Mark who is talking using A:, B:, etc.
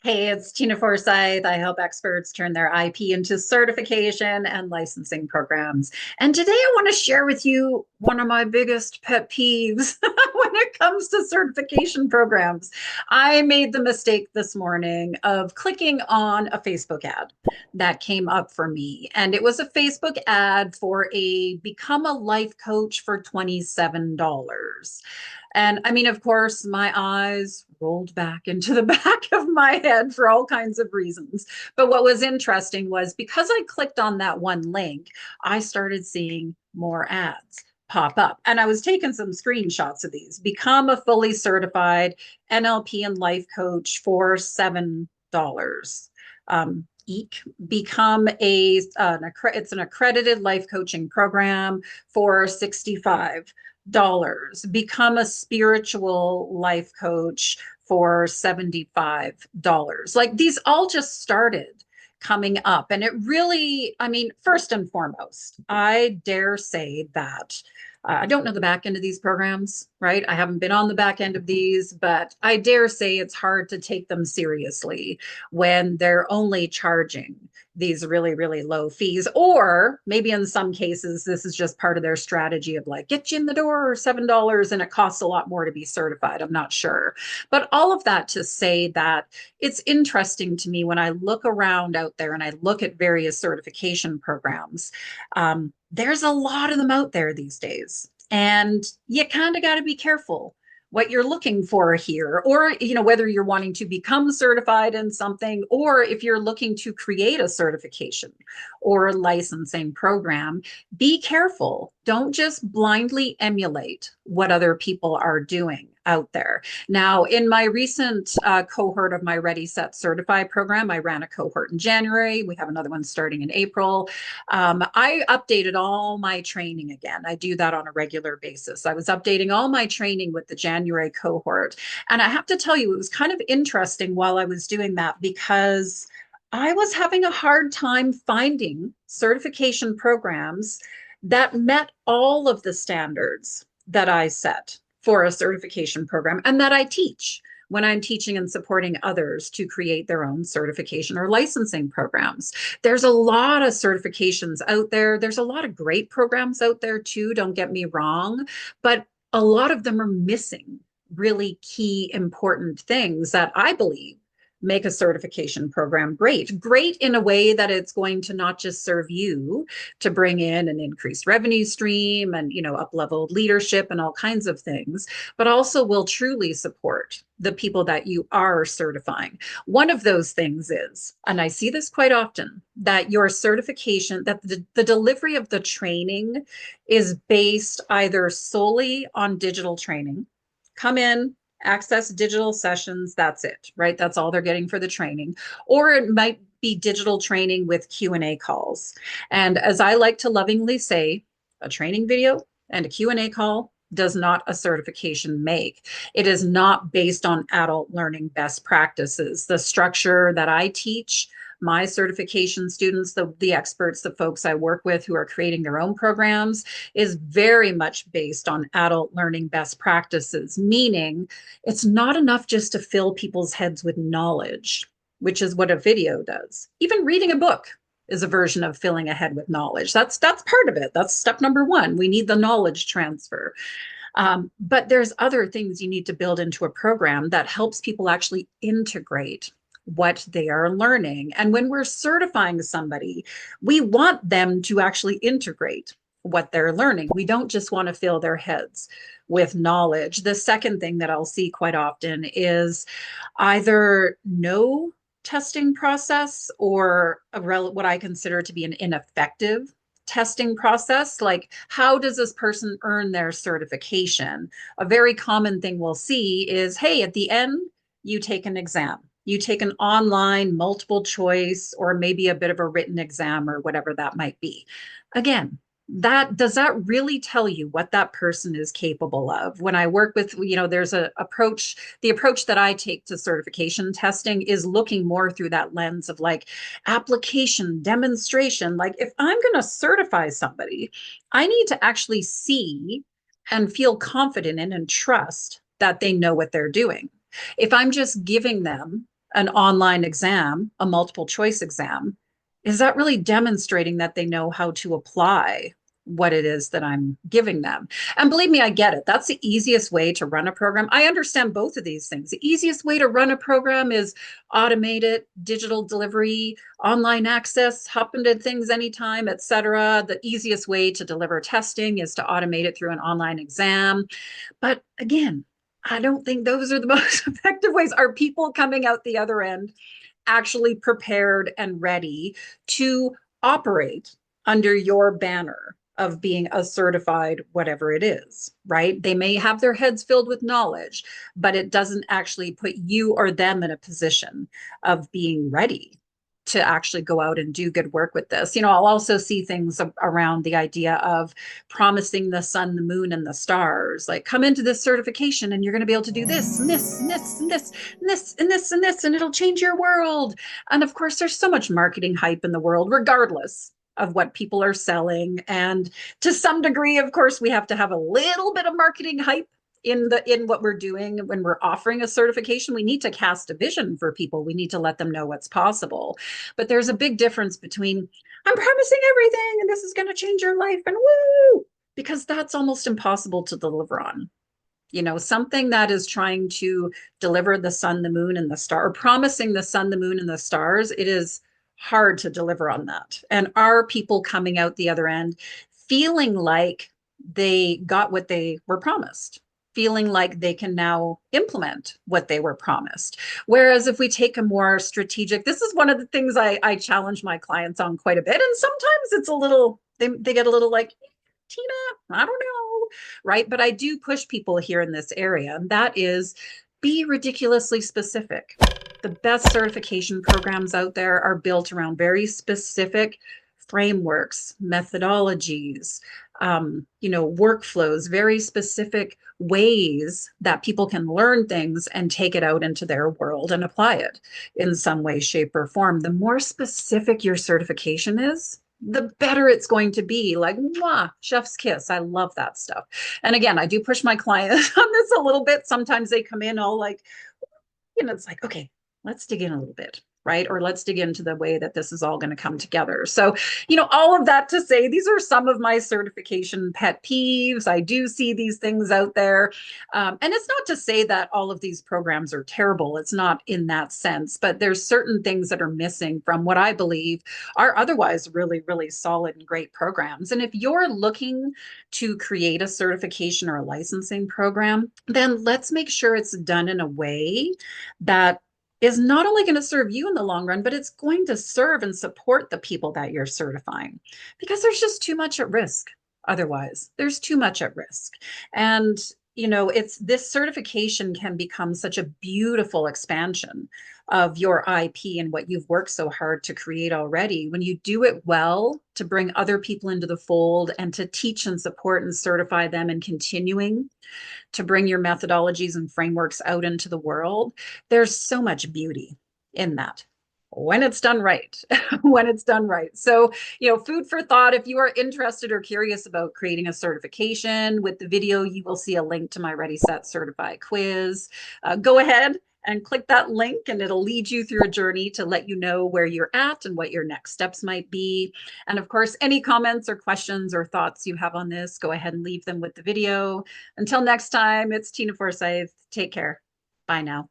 A: Hey, it's Tina Forsyth. I help experts turn their IP into certification and licensing programs. And today I want to share with you one of my biggest pet peeves when it comes to certification programs. I made the mistake this morning of clicking on a Facebook ad that came up for me. And it was a Facebook ad for a Become a Life Coach for $27. And I mean, of course, my eyes rolled back into the back of my head for all kinds of reasons. But what was interesting was because I clicked on that one link, I started seeing more ads pop up. And I was taking some screenshots of these. Become a fully certified NLP and life coach for $7. Eek. Become it's an accredited life coaching program for $65. Become a spiritual life coach for $75. Like these all just started coming up. And it really, I mean, first and foremost, I dare say that I don't know the back end of these programs, right? I haven't been on the back end of these, but I dare say it's hard to take them seriously when they're only charging these really, really low fees. Or maybe in some cases, this is just part of their strategy of like, get you in the door, $7, and it costs a lot more to be certified. I'm not sure. But all of that to say that it's interesting to me when I look around out there and I look at various certification programs. There's a lot of them out there these days. And you kind of got to be careful what you're looking for here, or whether you're wanting to become certified in something, or if you're looking to create a certification or licensing program. Be careful. Don't just blindly emulate what other people are doing out there. Now, in my recent cohort of my Ready Set Certify program, I ran a cohort in January. We have another one starting in April. I updated all my training again. I do that on a regular basis. I was updating all my training with the January cohort. And I have to tell you, it was kind of interesting while I was doing that because I was having a hard time finding certification programs that met all of the standards that I set for a certification program and that I teach when I'm teaching and supporting others to create their own certification or licensing programs. There's a lot of certifications out there. There's a lot of great programs out there too, don't get me wrong, but a lot of them are missing really key important things that I believe make a certification program great in a way that it's going to not just serve you to bring in an increased revenue stream and up leveled leadership and all kinds of things, but also will truly support the people that you are certifying. One of those things is, and I see this quite often, that your certification, that the delivery of the training is based either solely on digital training. Come in, access digital sessions, that's it, right? That's all they're getting for the training. Or it might be digital training with Q&A calls. And as I like to lovingly say, a training video and a Q&A call does not a certification make. It is not based on adult learning best practices. The structure that I teach my certification students, the experts, the folks I work with who are creating their own programs, is very much based on adult learning best practices, meaning it's not enough just to fill people's heads with knowledge, which is what a video does. Even reading a book is a version of filling a head with knowledge. That's part of it. That's step number one. We need the knowledge transfer. But there's other things you need to build into a program that helps people actually integrate what they are learning. And when we're certifying somebody, we want them to actually integrate what they're learning. We don't just want to fill their heads with knowledge. The second thing that I'll see quite often is either no testing process or what I consider to be an ineffective testing process. Like, how does this person earn their certification? A very common thing we'll see is, hey, at the end, you take an exam. You take an online multiple choice or maybe a bit of a written exam or whatever that might be. Again, does that really tell you what that person is capable of? When I work with, there's the approach that I take to certification testing is looking more through that lens of like application, demonstration. Like if I'm going to certify somebody, I need to actually see and feel confident in and trust that they know what they're doing. If I'm just giving them an online exam, a multiple choice exam, is that really demonstrating that they know how to apply what it is that I'm giving them? And believe me, I get it. That's the easiest way to run a program. I understand both of these things. The easiest way to run a program is automated digital delivery, online access, hop into things anytime, etc. The easiest way to deliver testing is to automate it through an online exam. But again, I don't think those are the most effective ways. Are people coming out the other end actually prepared and ready to operate under your banner of being a certified whatever it is, right? They may have their heads filled with knowledge, but it doesn't actually put you or them in a position of being ready to actually go out and do good work with this. I'll also see things around the idea of promising the sun, the moon, and the stars. Like, come into this certification and you're going to be able to do this and this and this and this and this and this and this, and it'll change your world. And of course, there's so much marketing hype in the world, regardless of what people are selling. And to some degree, of course, we have to have a little bit of marketing hype in what we're doing when we're offering a certification. We need to cast a vision for people. We need to let them know what's possible. But there's a big difference between, I'm promising everything and this is going to change your life and woo, because that's almost impossible to deliver on. Something that is trying to deliver the sun, the moon, and the star, or promising the sun, the moon, and the stars, it is hard to deliver on that. And are people coming out the other end feeling like they got what they were promised? Feeling like they can now implement what they were promised. Whereas if we take a more strategic, this is one of the things I challenge my clients on quite a bit. And sometimes it's a little, they get a little like, Tina, I don't know, right? But I do push people here in this area, and that is be ridiculously specific. The best certification programs out there are built around very specific frameworks, methodologies, workflows, very specific ways that people can learn things and take it out into their world and apply it in some way, shape, or form. The more specific your certification is, the better it's going to be. Like, mwah, chef's kiss. I love that stuff. And again, I do push my clients on this a little bit. Sometimes they come in all like, it's like, okay, let's dig in a little bit, right? Or let's dig into the way that this is all going to come together. So, all of that to say, these are some of my certification pet peeves. I do see these things out there. And it's not to say that all of these programs are terrible. It's not in that sense, but there's certain things that are missing from what I believe are otherwise really, really solid and great programs. And if you're looking to create a certification or a licensing program, then let's make sure it's done in a way that is not only going to serve you in the long run, but it's going to serve and support the people that you're certifying, because there's just too much at risk. Otherwise, there's too much at risk. And, it's this certification can become such a beautiful expansion of your IP and what you've worked so hard to create already. When you do it well, to bring other people into the fold and to teach and support and certify them, and continuing to bring your methodologies and frameworks out into the world, there's so much beauty in that when it's done right. When it's done right. So, food for thought. If you are interested or curious about creating a certification, with the video, you will see a link to my Ready, Set, Certify quiz. Go ahead and click that link, and it'll lead you through a journey to let you know where you're at and what your next steps might be. And of course, any comments or questions or thoughts you have on this, go ahead and leave them with the video. Until next time, it's Tina Forsyth. Take care. Bye now.